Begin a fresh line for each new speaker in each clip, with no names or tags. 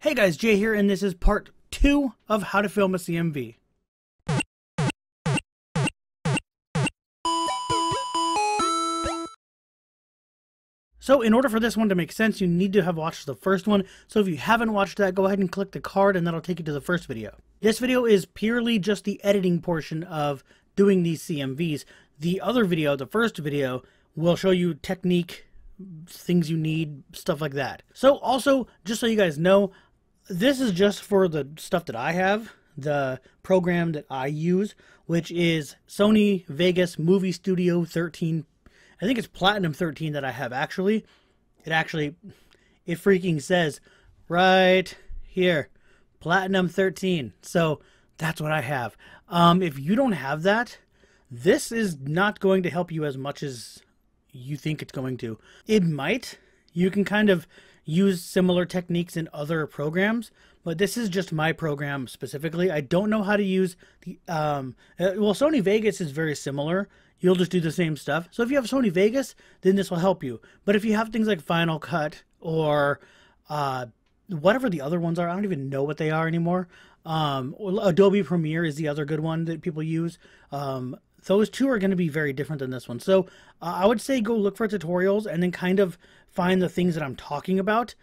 Hey guys, Jay here, and this is part 2 of how to film a CMV. So in order for this one to make sense, you need to have watched the first one. So if you haven't watched that, go ahead and click the card and that'll take you to the first video. This video is purely just the editing portion of doing these CMVs. The other video, the first video, will show you technique, things you need, stuff like that. So also, just so you guys know, this is just for the stuff that I have, the program that I use, which is Sony Vegas Movie Studio 13. I think it's Platinum 13 that I have actually. It freaking says right here, Platinum 13. So that's what I have. If you don't have that, this is not going to help you as much as you think it's going to. It might. You can kind of use similar techniques in other programs, but this is just my program specifically. I don't know how to use the well, Sony Vegas is very similar. You'll just do the same stuff. So if you have Sony Vegas, then this will help you. But if you have things like Final Cut or whatever the other ones are, I don't even know what they are anymore. Adobe Premiere is the other good one that people use. Those two are going to be very different than this one. So I would say go look for tutorials and then kind of find the things that I'm talking about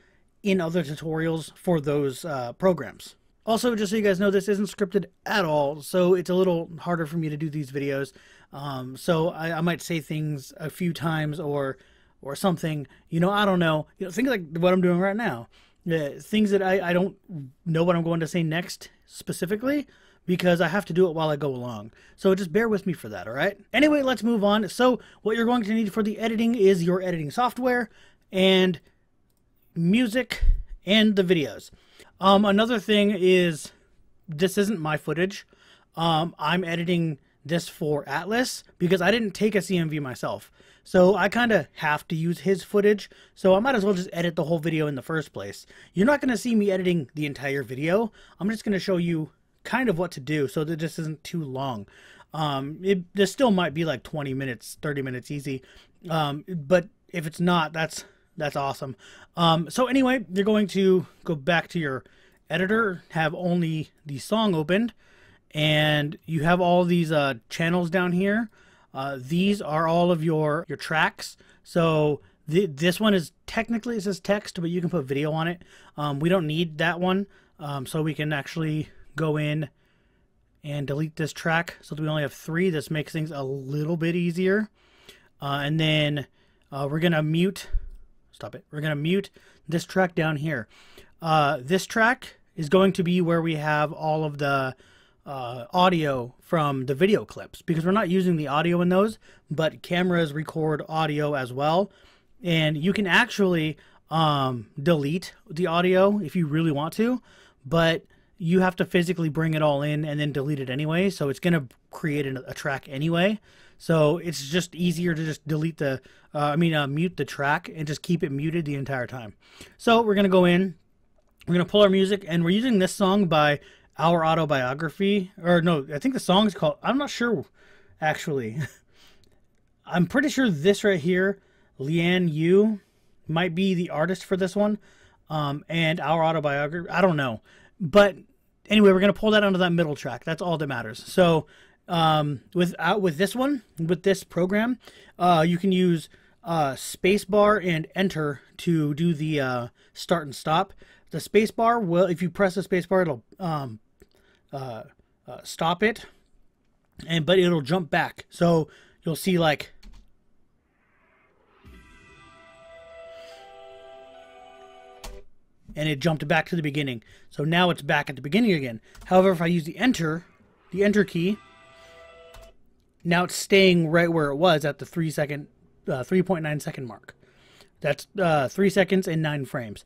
in other tutorials for those programs. Also, just so you guys know, this isn't scripted at all, so it's a little harder for me to do these videos. So I might say things a few times or something, I don't know. Things like what I'm doing right now. Things that I don't know what I'm going to say next specifically, because I have to do it while I go along. So just bear with me for that, all right? Anyway, let's move on. So what you're going to need for the editing is your editing software and music and the videos. Another thing is, this isn't my footage. I'm editing this for Atlas because I didn't take a CMV myself. So I kind of have to use his footage. So I might as well just edit the whole video in the first place. You're not going to see me editing the entire video. I'm just going to show you kind of what to do so that this isn't too long. This still might be like 20 minutes, 30 minutes easy. But if it's not, that's awesome. So anyway, you're going to go back to your editor, have only the song opened, and you have all these channels down here. These are all of your tracks. So this one is technically, it says text, but you can put video on it. We don't need that one, so we can actually go in and delete this track so that we only have 3. This makes things a little bit easier. And then we're gonna mute. Stop it. We're gonna mute this track down here. This track is going to be where we have all of the audio from the video clips, because we're not using the audio in those, but cameras record audio as well. And you can actually delete the audio if you really want to, but you have to physically bring it all in and then delete it anyway. So it's going to create a track anyway. So it's just easier to just delete the, mute the track and just keep it muted the entire time. So we're going to go in, we're going to pull our music, and we're using this song by Our Autobiography. Or no, I think the song's called, I'm not sure actually. I'm pretty sure this right here, Leanne Yu, might be the artist for this one. And Our Autobiography, I don't know. But anyway, we're going to pull that onto that middle track. That's all that matters. So with this one, with this program, you can use spacebar and enter to do the start and stop. The spacebar will, if you press the spacebar, it'll stop it, but it'll jump back. So you'll see like, and it jumped back to the beginning. So now it's back at the beginning again. However, if I use the enter key, now it's staying right where it was at the 3.9 second mark. That's 3 seconds and 9 frames.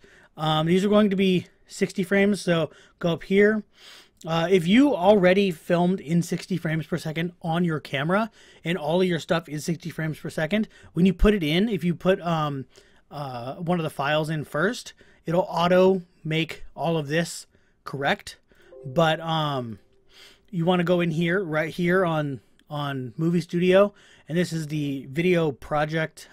These are going to be 60 frames. So go up here. If you already filmed in 60 frames per second on your camera and all of your stuff is 60 frames per second, when you put it in, if you put one of the files in first, it'll auto make all of this correct. But you want to go in here, right here on Movie Studio, and this is the video project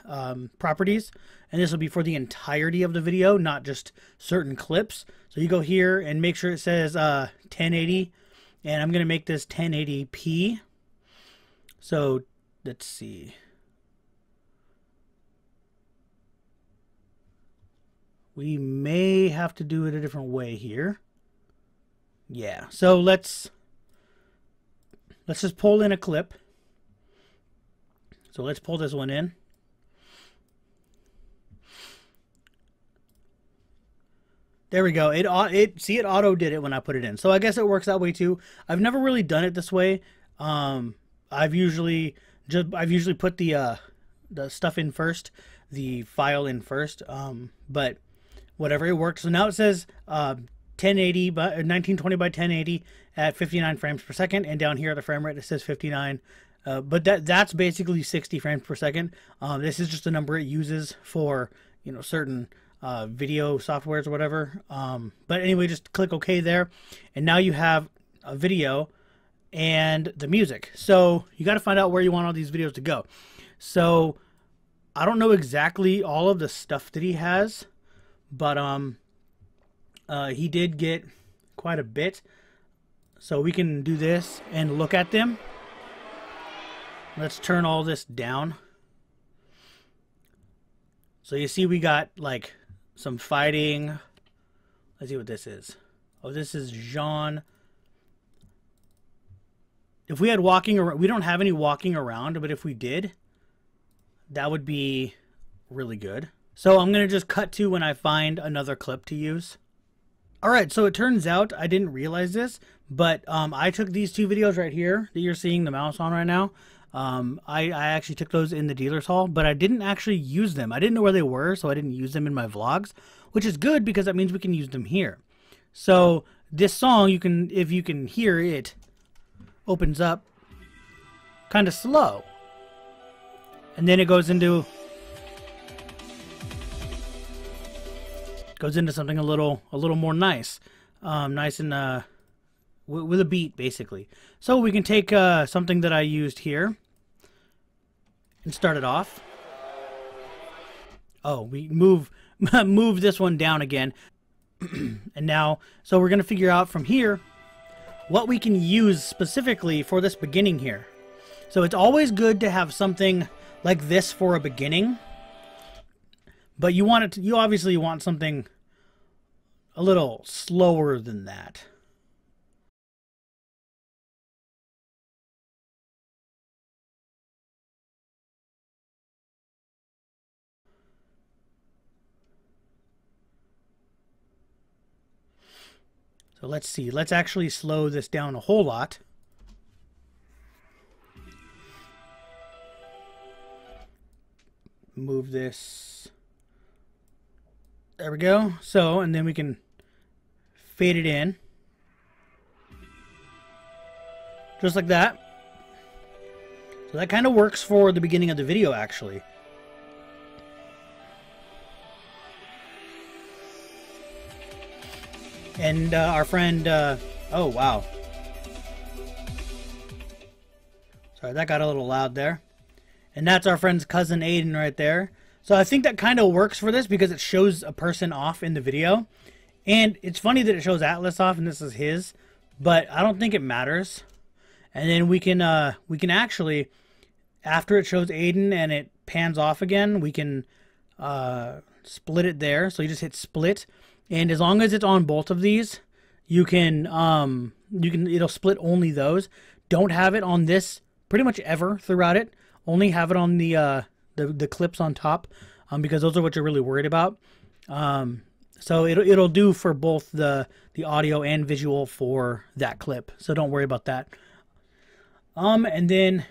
properties, and this will be for the entirety of the video, not just certain clips. So So you go here and make sure it says 1080, and I'm going to make this 1080p. So let's see. We may have to do it a different way here. Yeah, so let's just pull in a clip. So let's pull this one in. There we go. It auto did it when I put it in. So I guess it works that way too. I've never really done it this way. I've usually put the stuff in first, the file in first. But whatever, it worked. So now it says 1080 by 1920 by 1080 at 59 frames per second, and down here at the frame rate it says 59. But that's basically 60 frames per second. This is just a number it uses for, you know, certain video softwares or whatever. But anyway, just click OK there, and now you have a video and the music. So you got to find out where you want all these videos to go. So I don't know exactly all of the stuff that he has, but he did get quite a bit. So we can do this and look at them. Let's turn all this down. So you see we got like some fighting. Let's see what this is. Oh, this is Jean. If we had walking around, we don't have any walking around, but if we did, that would be really good. So I'm going to just cut to when I find another clip to use. Alright, so it turns out, I didn't realize this, but I took these two videos right here that you're seeing the mouse on right now. I actually took those in the dealer's hall, but I didn't actually use them. I didn't know where they were, so I didn't use them in my vlogs, which is good because that means we can use them here. So this song, you can, if you can hear it, opens up kind of slow. And then it goes into something a little more nice. Nice and with a beat, basically. So we can take something that I used here and start it off. Oh, we move this one down again. And now, so we're going to figure out from here what we can use specifically for this beginning here. So it's always good to have something like this for a beginning, but you want it to, you obviously want something a little slower than that. So let's see. Let's actually slow this down a whole lot. Move this. There we go. So, and then we can fade it in. Just like that. So that kind of works for the beginning of the video, actually. And our friend, oh wow. Sorry, that got a little loud there. And that's our friend's cousin Aiden right there. So I think that kind of works for this because it shows a person off in the video. And it's funny that it shows Atlas off and this is his, but I don't think it matters. And then we can actually, after it shows Aiden and it pans off again, we can split it there. So you just hit split. And as long as it's on both of these, you can it'll split only those. Don't have it on this pretty much ever throughout it. Only have it on the clips on top, because those are what you're really worried about. So it'll do for both the audio and visual for that clip. So don't worry about that. And then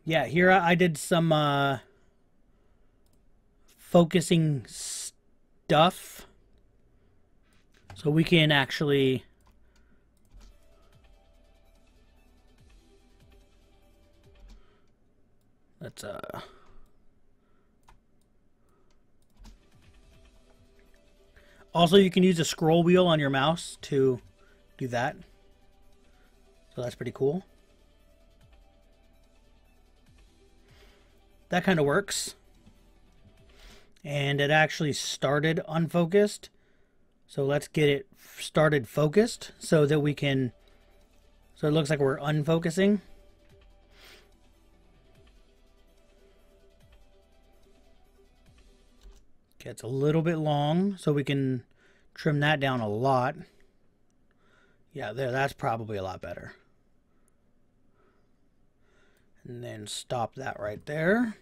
yeah, here I did some focusing stuff. So we can actually let's also you can use a scroll wheel on your mouse to do that. So that's pretty cool. That kind of works. And it actually started unfocused. So let's get it started focused so that we can, so it looks like we're unfocusing. Okay, it's a little bit long, so we can trim that down a lot. Yeah, there, that's probably a lot better. And then stop that right there.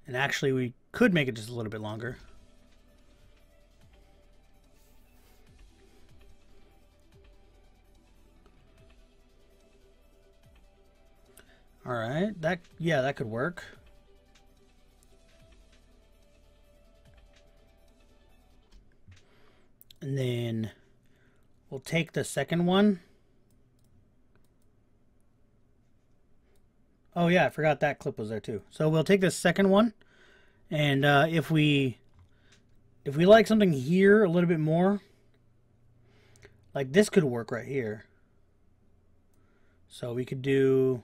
And actually, we could make it just a little bit longer. All right, yeah, that could work. And then we'll take the second one. Oh yeah, I forgot that clip was there too. So we'll take the second one, and if we like something here a little bit more, like this could work right here. So we could do,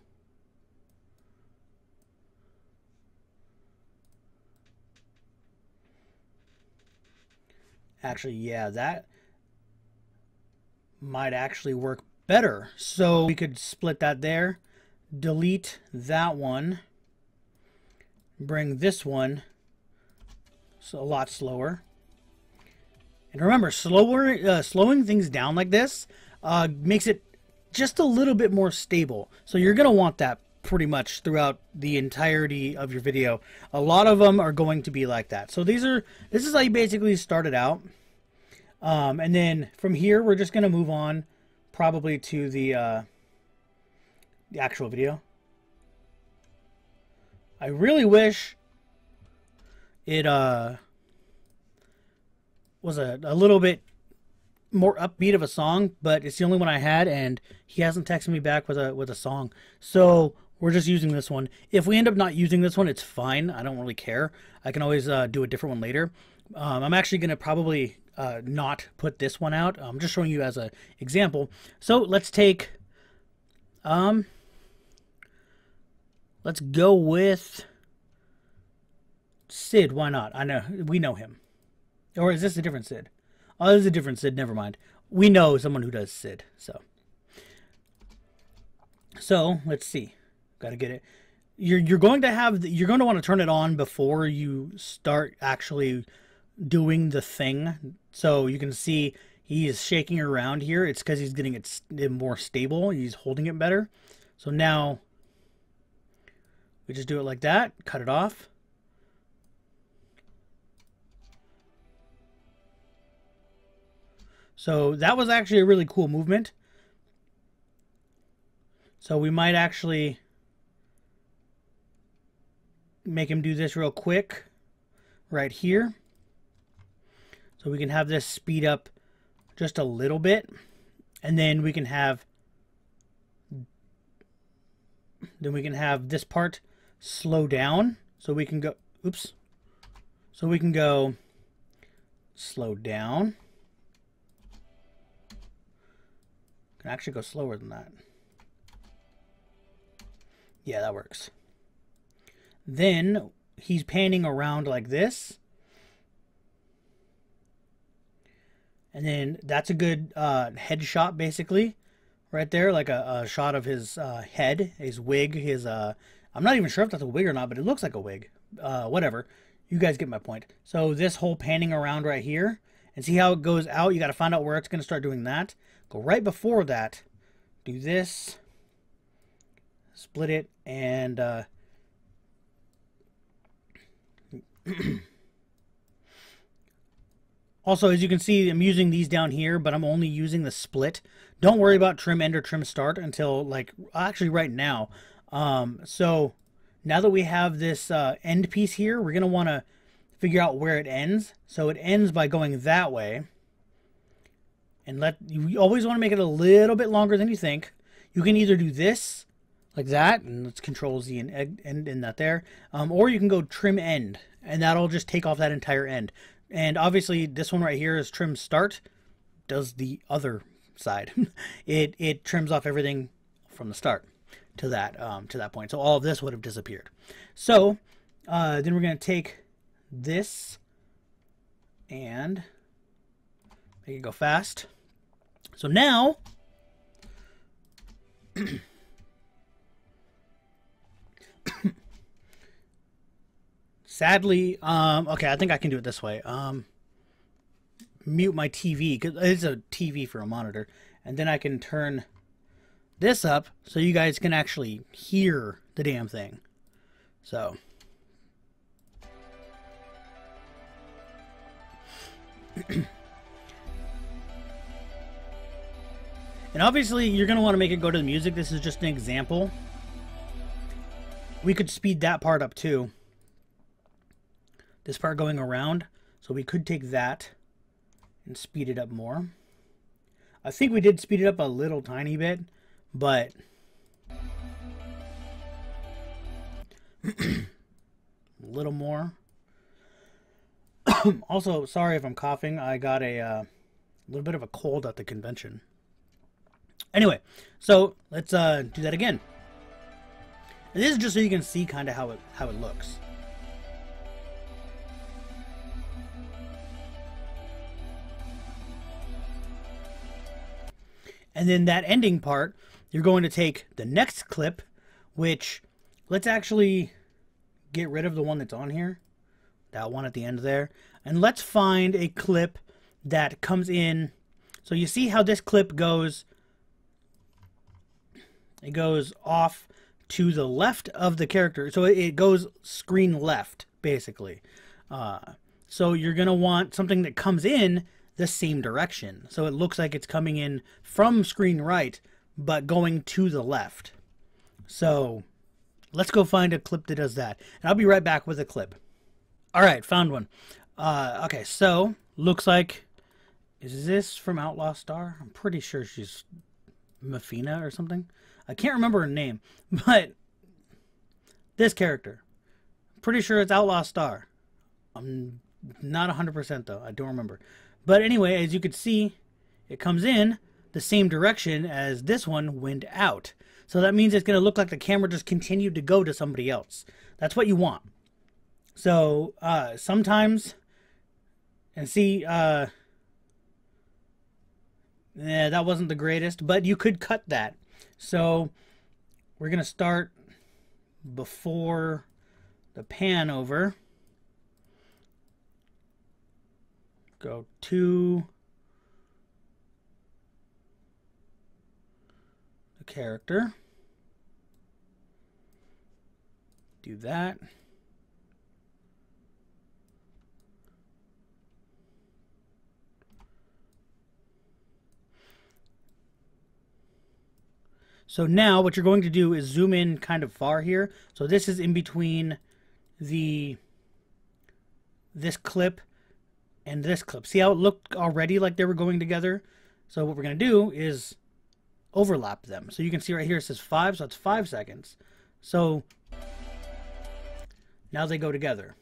actually, yeah, that might actually work better. So we could split that there, delete that one, bring this one so a lot slower. And remember, slowing things down like this makes it just a little bit more stable. So you're going to want that pretty much throughout the entirety of your video. A lot of them are going to be like that. So this is how you basically start it out. And then from here, we're just going to move on probably to the actual video. I really wish it was a little bit more upbeat of a song, but it's the only one I had, and he hasn't texted me back with a song. So we're just using this one. If we end up not using this one, it's fine. I don't really care. I can always do a different one later. I'm actually going to probably not put this one out. I'm just showing you as an example. So let's take, let's go with Sid. Why not? I know, we know him. Or is this a different Sid? Oh, this is a different Sid. Never mind. We know someone who does Sid. So let's see. Got to get it. You're going to want to turn it on before you start actually doing the thing. So you can see he is shaking around here. It's because he's getting it more stable. He's holding it better. So now we just do it like that. Cut it off. So that was actually a really cool movement. So we might actually make him do this real quick right here. So we can have this speed up just a little bit. And then we can have this part slow down. So we can go, oops. So we can go slow down. Can actually go slower than that. Yeah, that works. Then he's panning around like this. And then that's a good head shot, basically. Right there, like a shot of his head, his wig, his... I'm not even sure if that's a wig or not, but it looks like a wig. Whatever. You guys get my point. So this whole panning around right here, and see how it goes out? You got to find out where it's going to start doing that. Go right before that. Do this. Split it, and... Also, as you can see, I'm using these down here, but I'm only using the split. Don't worry about trim end or trim start until, like, actually right now. So now that we have this end piece here, we're going to want to figure out where it ends. So it ends by going that way. And you always want to make it a little bit longer than you think. You can either do this, like that, and let's control Z and end in that there. Or you can go trim end, and that'll just take off that entire end. And obviously, this one right here is trim start. Does the other side. It trims off everything from the start to that point. So all of this would have disappeared. So then we're going to take this and make it go fast. So now, sadly, okay, I think I can do it this way. Mute my TV, because it's a TV for a monitor, and then I can turn this up so you guys can actually hear the damn thing. So and obviously you're going to want to make it go to the music. This is just an example. We could speed that part up too, this part going around, so we could take that and speed it up more. I think we did speed it up a little tiny bit, but a little more. Also, sorry if I'm coughing. I got a little bit of a cold at the convention. Anyway, so let's do that again. And this is just so you can see kind of how it looks. And then that ending part, you're going to take the next clip, which, let's actually get rid of the one that's on here. That one at the end there. And let's find a clip that comes in. So you see how this clip goes. It goes off to the left of the character. So it goes screen left, basically. So you're going to want something that comes in the same direction. So it looks like it's coming in from screen right, but going to the left. So let's go find a clip that does that. And I'll be right back with a clip. All right, found one. Okay, so looks like, is this from Outlaw Star? I'm pretty sure she's Mafina or something. I can't remember her name, but this character, pretty sure it's Outlaw Star. I'm not 100% though. I don't remember. But anyway, as you can see, it comes in the same direction as this one went out. So that means it's going to look like the camera just continued to go to somebody else. That's what you want. So sometimes, and see, yeah, that wasn't the greatest, but you could cut that. So we're going to start before the pan over. Go to the character. Do that. So now what you're going to do is zoom in kind of far here. So this is in between this clip and this clip. See how it looked already like they were going together? So what we're going to do is overlap them. So you can see right here it says 5, so it's 5 seconds. So now they go together.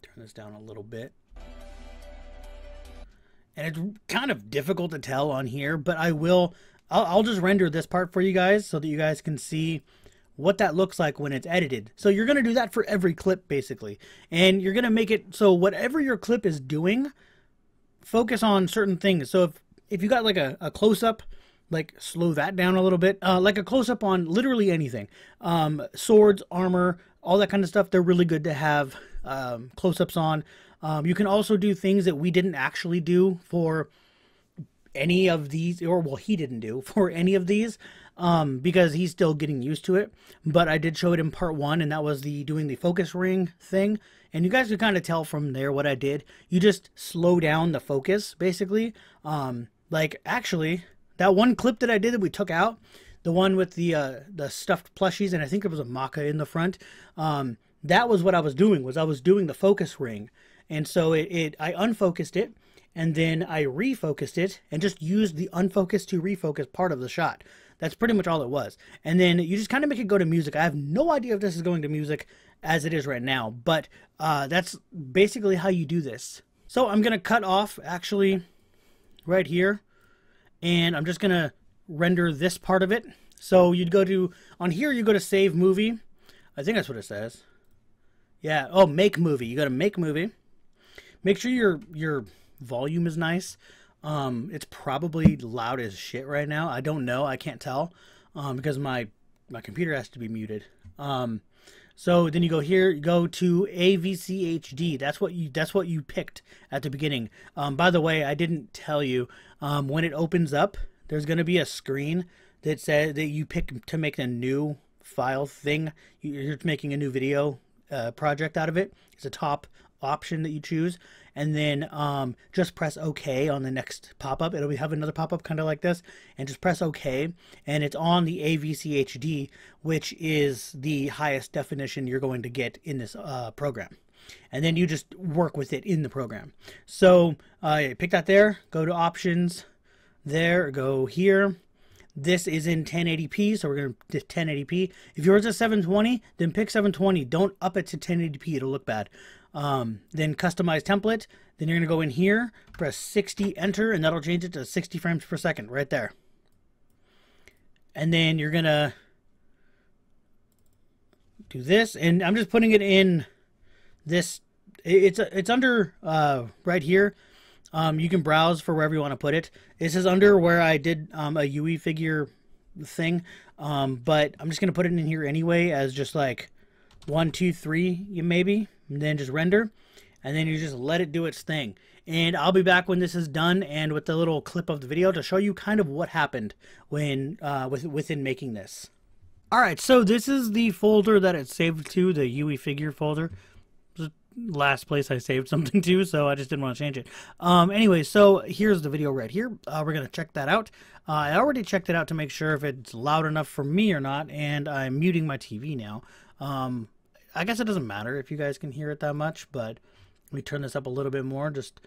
Turn this down a little bit. And it's kind of difficult to tell on here, but I'll just render this part for you guys so that you guys can see what that looks like when it's edited. So you're going to do that for every clip, basically. And you're going to make it so whatever your clip is doing, focus on certain things. So if you got like a close-up, like slow that down a little bit. Like a close-up on literally anything. Swords, armor, all that kind of stuff, they're really good to have close-ups on. You can also do things that we didn't actually do for any of these, or well, he didn't do for any of these, because he's still getting used to it. But I did show it in part 1, and that was doing the focus ring thing. And you guys could kind of tell from there what I did. You just slow down the focus, basically. Like, actually, that one clip that I did that we took out, the one with the stuffed plushies, and I think there was a maca in the front, that was what I was doing, I was doing the focus ring. And so I unfocused it, and then I refocused it, and just used the unfocused to refocus part of the shot. That's pretty much all it was. And then you just kind of make it go to music. I have no idea if this is going to music as it is right now, but that's basically how you do this. So I'm going to cut off, actually, right here, and I'm just going to render this part of it. So you'd go to, on here you go to save movie. I think that's what it says. Yeah. Oh, make movie. You go to make movie. Make sure your volume is nice. It's probably loud as shit right now. I don't know. I can't tell because my computer has to be muted. So then you go here, you go to AVCHD. That's what you picked at the beginning. By the way, I didn't tell you when it opens up, there's going to be a screen that says that you pick to make a new file thing. You're making a new video project out of it. It's a top option that you choose, and then just press OK on the next pop-up. It'll have another pop-up kind of like this, and just press OK, and it's on the AVCHD, which is the highest definition you're going to get in this program. And then you just work with it in the program. So pick that there, go to options there, go here. This is in 1080p, so we're going to 1080p. If yours is 720, then pick 720. Don't up it to 1080p. It'll look bad. Then customize template. Then you're going to go in here, press 60, enter, and that'll change it to 60 frames per second right there. And then you're going to do this, and I'm just putting it in this. It's under right here. You can browse for wherever you want to put it. This is under where I did a UE figure thing, but I'm just going to put it in here anyway as just like 1, 2, 3, maybe, and then just render, and then you just let it do its thing. And I'll be back when this is done and with the little clip of the video to show you kind of what happened when within making this. Alright, so this is the folder that it's saved to, the UE figure folder. Last place I saved something to, so I just didn't want to change it. Anyway, so here's the video right here. We're going to check that out. I already checked it out to make sure if it's loud enough for me or not, and I'm muting my TV now. I guess it doesn't matter if you guys can hear it that much, but let me turn this up a little bit more just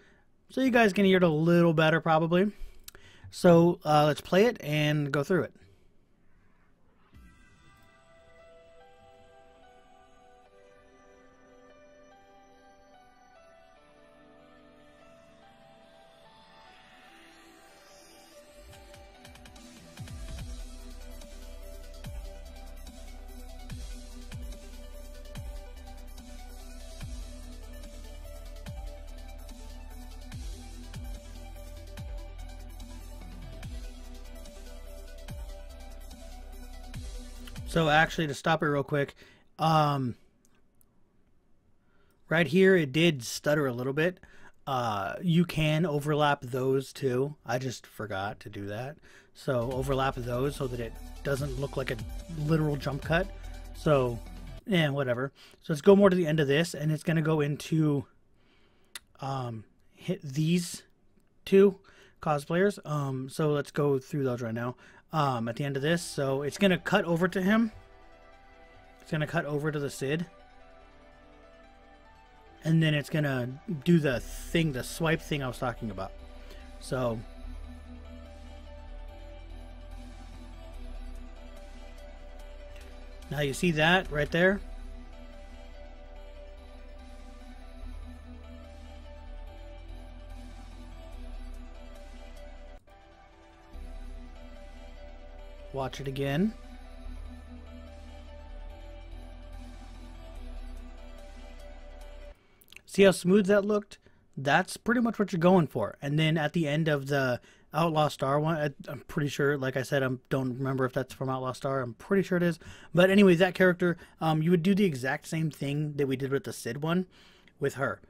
so you guys can hear it a little better probably. So let's play it and go through it. So actually, to stop it real quick, right here it did stutter a little bit. You can overlap those too. I just forgot to do that. So overlap those so that it doesn't look like a literal jump cut. So, yeah, whatever. So let's go more to the end of this, and it's going to go into hit these two cosplayers. So let's go through those right now. At the end of this, so it's gonna cut over to him. It's gonna cut over to the Sid, and then it's gonna do the thing, the swipe thing I was talking about. So now you see that right there. Watch it again. See how smooth that looked? That's pretty much what you're going for. And then at the end of the Outlaw Star one, I'm pretty sure, like I said, I don't remember if that's from Outlaw Star. I'm pretty sure it is. But anyway, that character, you would do the exact same thing that we did with the Sid one with her.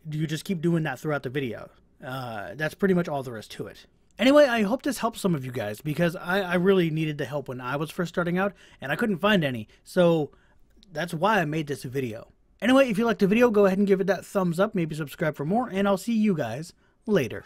You just keep doing that throughout the video. That's pretty much all there is to it. Anyway, I hope this helps some of you guys, because I really needed the help when I was first starting out, and I couldn't find any. So that's why I made this video. Anyway, if you liked the video, go ahead and give it that thumbs up, maybe subscribe for more, and I'll see you guys later.